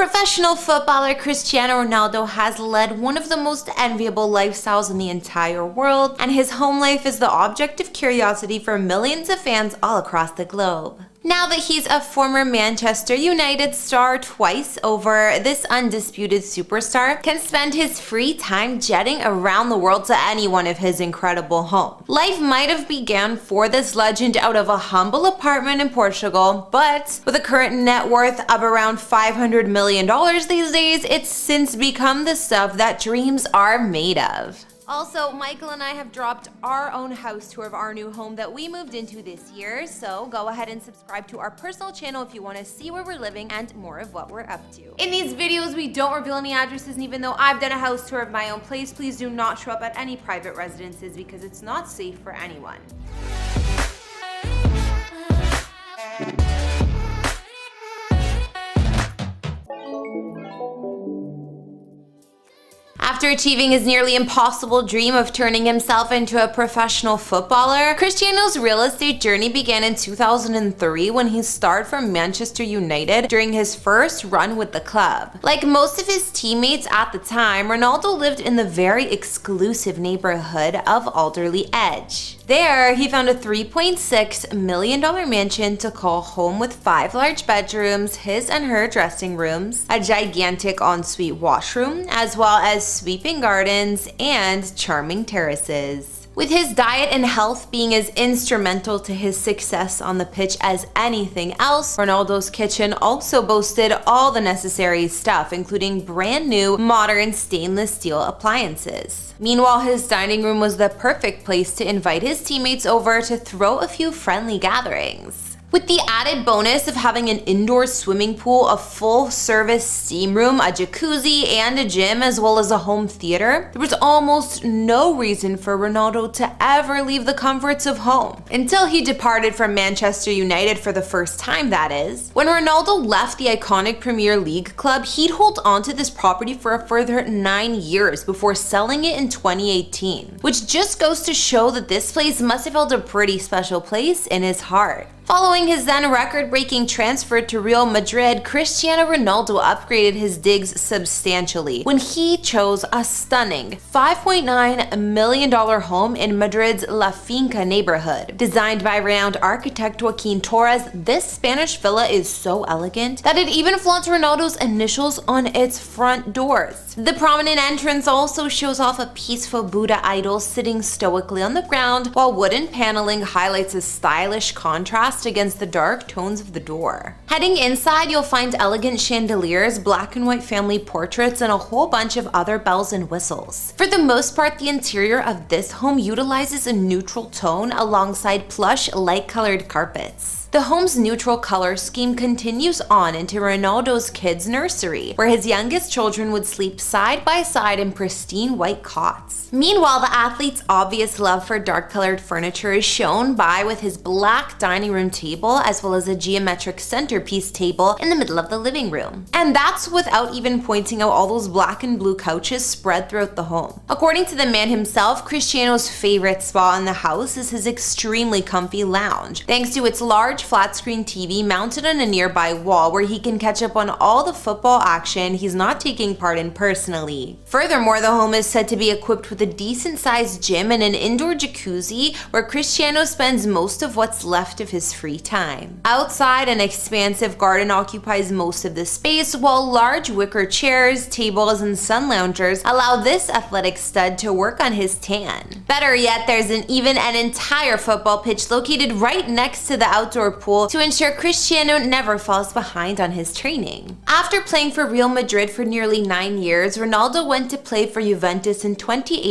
Professional footballer Cristiano Ronaldo has led one of the most enviable lifestyles in the entire world, and his home life is the object of curiosity for millions of fans all across the globe. Now that he's a former Manchester United star twice over, this undisputed superstar can spend his free time jetting around the world to any one of his incredible homes. Life might have began for this legend out of a humble apartment in Portugal, but with a current net worth of around $500 million these days, it's since become the stuff that dreams are made of. Also, Michael and I have dropped our own house tour of our new home that we moved into this year, so go ahead and subscribe to our personal channel if you want to see where we're living and more of what we're up to. In these videos, we don't reveal any addresses, and even though I've done a house tour of my own place, please do not show up at any private residences because it's not safe for anyone. After achieving his nearly impossible dream of turning himself into a professional footballer, Cristiano's real estate journey began in 2003 when he starred for Manchester United during his first run with the club. Like most of his teammates at the time, Ronaldo lived in the very exclusive neighborhood of Alderley Edge. There, he found a $3.6 million mansion to call home with 5 large bedrooms, his and her dressing rooms, a gigantic ensuite washroom, as well as sweeping gardens and charming terraces. With his diet and health being as instrumental to his success on the pitch as anything else, Ronaldo's kitchen also boasted all the necessary stuff, including brand new, modern stainless steel appliances. Meanwhile, his dining room was the perfect place to invite his teammates over to throw a few friendly gatherings. With the added bonus of having an indoor swimming pool, a full-service steam room, a jacuzzi, and a gym, as well as a home theater, there was almost no reason for Ronaldo to ever leave the comforts of home. Until he departed from Manchester United for the first time, that is. When Ronaldo left the iconic Premier League club, he'd hold onto this property for a further 9 years before selling it in 2018, which just goes to show that this place must have held a pretty special place in his heart. Following his then record-breaking transfer to Real Madrid, Cristiano Ronaldo upgraded his digs substantially when he chose a stunning $5.9 million home in Madrid's La Finca neighborhood. Designed by renowned architect Joaquin Torres, this Spanish villa is so elegant that it even flaunts Ronaldo's initials on its front doors. The prominent entrance also shows off a peaceful Buddha idol sitting stoically on the ground, while wooden paneling highlights a stylish contrast against the dark tones of the door. Heading inside, you'll find elegant chandeliers, black and white family portraits, and a whole bunch of other bells and whistles. For the most part, the interior of this home utilizes a neutral tone alongside plush, light-colored carpets. The home's neutral color scheme continues on into Ronaldo's kids' nursery, where his youngest children would sleep side by side in pristine white cots. Meanwhile, the athlete's obvious love for dark-colored furniture is shown with his black dining room table, as well as a geometric centerpiece table in the middle of the living room. And that's without even pointing out all those black and blue couches spread throughout the home. According to the man himself, Cristiano's favorite spot in the house is his extremely comfy lounge, thanks to its large flat-screen TV mounted on a nearby wall where he can catch up on all the football action he's not taking part in personally. Furthermore, the home is said to be equipped with a decent-sized gym and an indoor jacuzzi where Cristiano spends most of what's left of his free time. Outside, an expansive garden occupies most of the space, while large wicker chairs, tables, and sun loungers allow this athletic stud to work on his tan. Better yet, there's even an entire football pitch located right next to the outdoor pool to ensure Cristiano never falls behind on his training. After playing for Real Madrid for nearly 9 years, Ronaldo went to play for Juventus in 2018.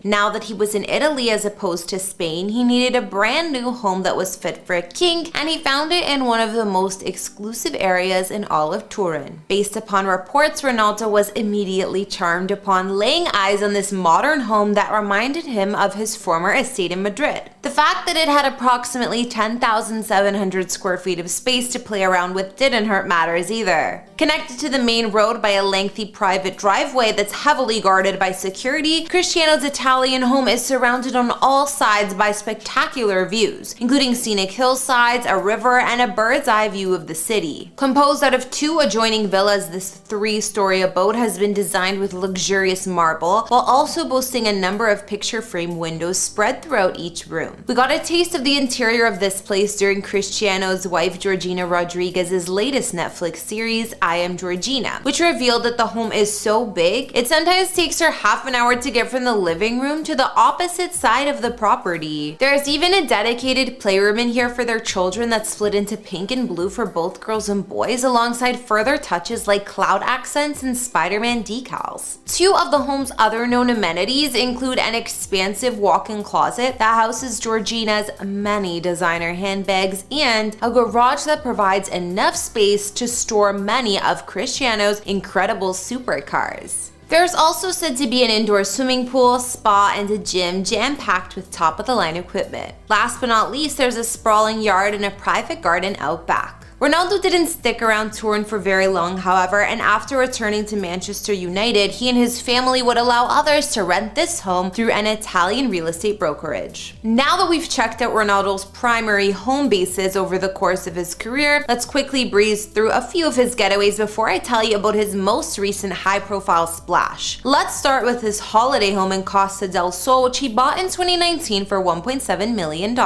Now that he was in Italy as opposed to Spain, he needed a brand new home that was fit for a king, and he found it in one of the most exclusive areas in all of Turin. Based upon reports, Ronaldo was immediately charmed upon laying eyes on this modern home that reminded him of his former estate in Madrid. The fact that it had approximately 10,700 square feet of space to play around with didn't hurt matters either. Connected to the main road by a lengthy private driveway that's heavily guarded by security, Cristiano's Italian home is surrounded on all sides by spectacular views, including scenic hillsides, a river, and a bird's eye view of the city. Composed out of 2 adjoining villas, this 3-story abode has been designed with luxurious marble, while also boasting a number of picture frame windows spread throughout each room. We got a taste of the interior of this place during Cristiano's wife Georgina Rodriguez's latest Netflix series, I Am Georgina, which revealed that the home is so big, it sometimes takes her half an hour to get from the living room to the opposite side of the property. There's even a dedicated playroom in here for their children that's split into pink and blue for both girls and boys, alongside further touches like cloud accents and Spider-Man decals. 2 of the home's other known amenities include an expansive walk-in closet that houses Georgina's many designer handbags and a garage that provides enough space to store many of Cristiano's incredible supercars. There's also said to be an indoor swimming pool, spa, and a gym jam-packed with top-of-the-line equipment. Last but not least, there's a sprawling yard and a private garden out back. Ronaldo didn't stick around touring for very long, however, and after returning to Manchester United, he and his family would allow others to rent this home through an Italian real estate brokerage. Now that we've checked out Ronaldo's primary home bases over the course of his career, let's quickly breeze through a few of his getaways before I tell you about his most recent high-profile splash. Let's start with his holiday home in Costa del Sol, which he bought in 2019 for $1.7 million.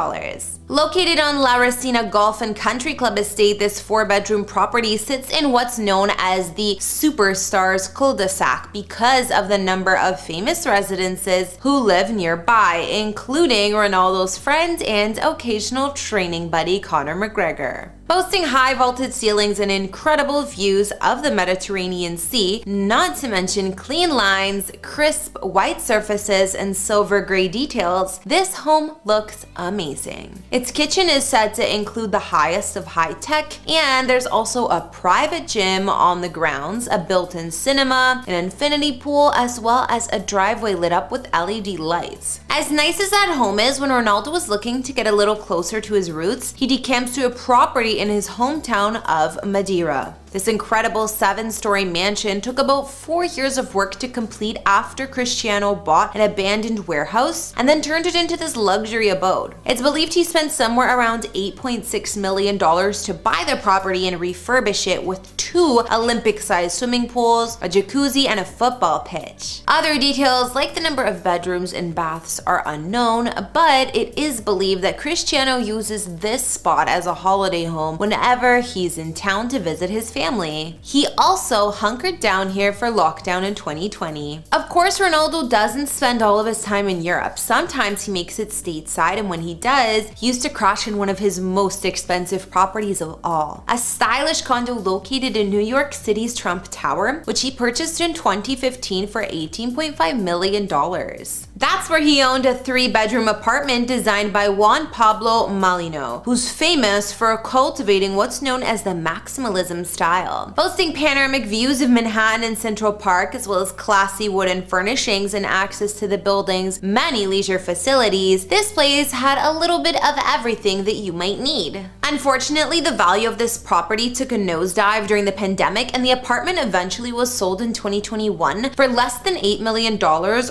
Located on La Resina Golf and Country Club estate, this 4-bedroom property sits in what's known as the Superstars cul-de-sac because of the number of famous residences who live nearby, including Ronaldo's friend and occasional training buddy Conor McGregor. Boasting high vaulted ceilings and incredible views of the Mediterranean Sea, not to mention clean lines, crisp white surfaces, and silver gray details, this home looks amazing. Its kitchen is said to include the highest of high tech, and there's also a private gym on the grounds, a built-in cinema, an infinity pool, as well as a driveway lit up with LED lights. As nice as that home is, when Ronaldo was looking to get a little closer to his roots, he decamps to a property in his hometown of Madeira. This incredible 7-story mansion took about 4 years of work to complete after Cristiano bought an abandoned warehouse and then turned it into this luxury abode. It's believed he spent somewhere around $8.6 million to buy the property and refurbish it with 2 Olympic-sized swimming pools, a jacuzzi, and a football pitch. Other details like the number of bedrooms and baths are unknown, but it is believed that Cristiano uses this spot as a holiday home whenever he's in town to visit his family. He also hunkered down here for lockdown in 2020. Of course, Ronaldo doesn't spend all of his time in Europe. Sometimes he makes it stateside, and when he does, he used to crash in one of his most expensive properties of all, a stylish condo located in New York City's Trump Tower, which he purchased in 2015 for $18.5 million. That's where he owned a 3-bedroom apartment designed by Juan Pablo Malino, who's famous for cultivating what's known as the maximalism style. Boasting panoramic views of Manhattan and Central Park, as well as classy wooden furnishings and access to the building's many leisure facilities, this place had a little bit of everything that you might need. Unfortunately, the value of this property took a nosedive during the pandemic, and the apartment eventually was sold in 2021 for less than $8 million,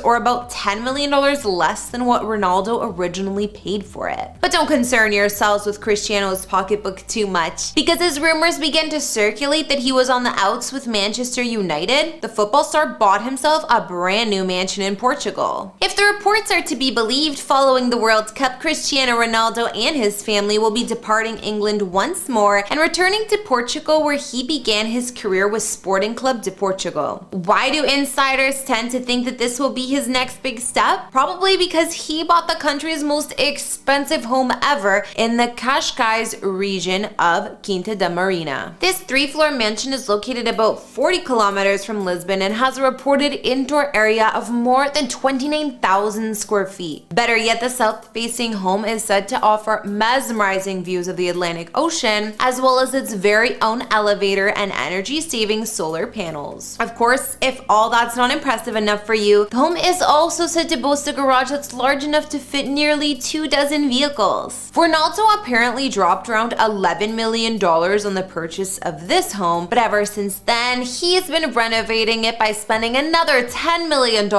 or about $10 million less than what Ronaldo originally paid for it. But don't concern yourselves with Cristiano's pocketbook too much, because as rumors began to circulate that he was on the outs with Manchester United, the football star bought himself a brand new mansion in Portugal. If the reports are to be believed, following the World Cup, Cristiano Ronaldo and his family will be departing England once more and returning to Portugal, where he began his career with Sporting Club de Portugal. Why do insiders tend to think that this will be his next big step? Probably because he bought the country's most expensive home ever in the Cascais region of Quinta da Marina. This 3-floor mansion is located about 40 kilometers from Lisbon and has a reported indoor area of more than 29,000 square feet. Better yet, the south-facing home is said to offer mesmerizing views of the Atlantic Ocean, as well as its very own elevator and energy-saving solar panels. Of course, if all that's not impressive enough for you, the home is also said to boast a garage that's large enough to fit nearly 24 vehicles. Ronaldo apparently dropped around $11 million on the purchase of this this home, but ever since then, he's been renovating it by spending another $10 million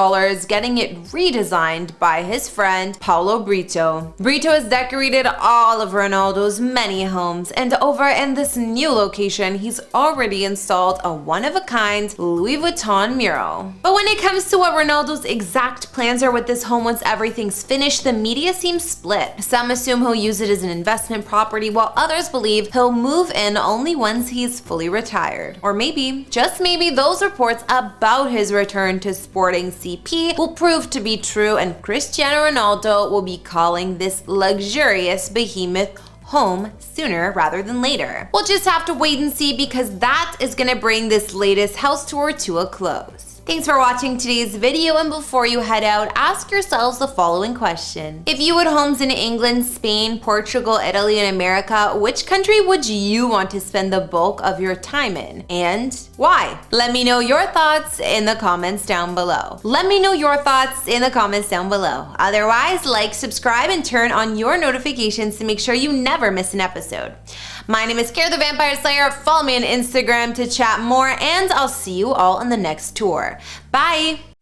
getting it redesigned by his friend Paulo Brito. Brito has decorated all of Ronaldo's many homes, and over in this new location, he's already installed a one-of-a-kind Louis Vuitton mural. But when it comes to what Ronaldo's exact plans are with this home once everything's finished, the media seems split. Some assume he'll use it as an investment property, while others believe he'll move in only once he's fully retired. Or maybe, just maybe, those reports about his return to Sporting CP will prove to be true, and Cristiano Ronaldo will be calling this luxurious behemoth home sooner rather than later. We'll just have to wait and see, because that is gonna bring this latest house tour to a close. Thanks for watching today's video, and before you head out, ask yourselves the following question. If you had homes in England, Spain, Portugal, Italy, and America, which country would you want to spend the bulk of your time in? And why? Let me know your thoughts in the comments down below. Otherwise, like, subscribe, and turn on your notifications to make sure you never miss an episode. My name is Kara the Vampire Slayer. Follow me on Instagram to chat more, and I'll see you all on the next tour. Bye!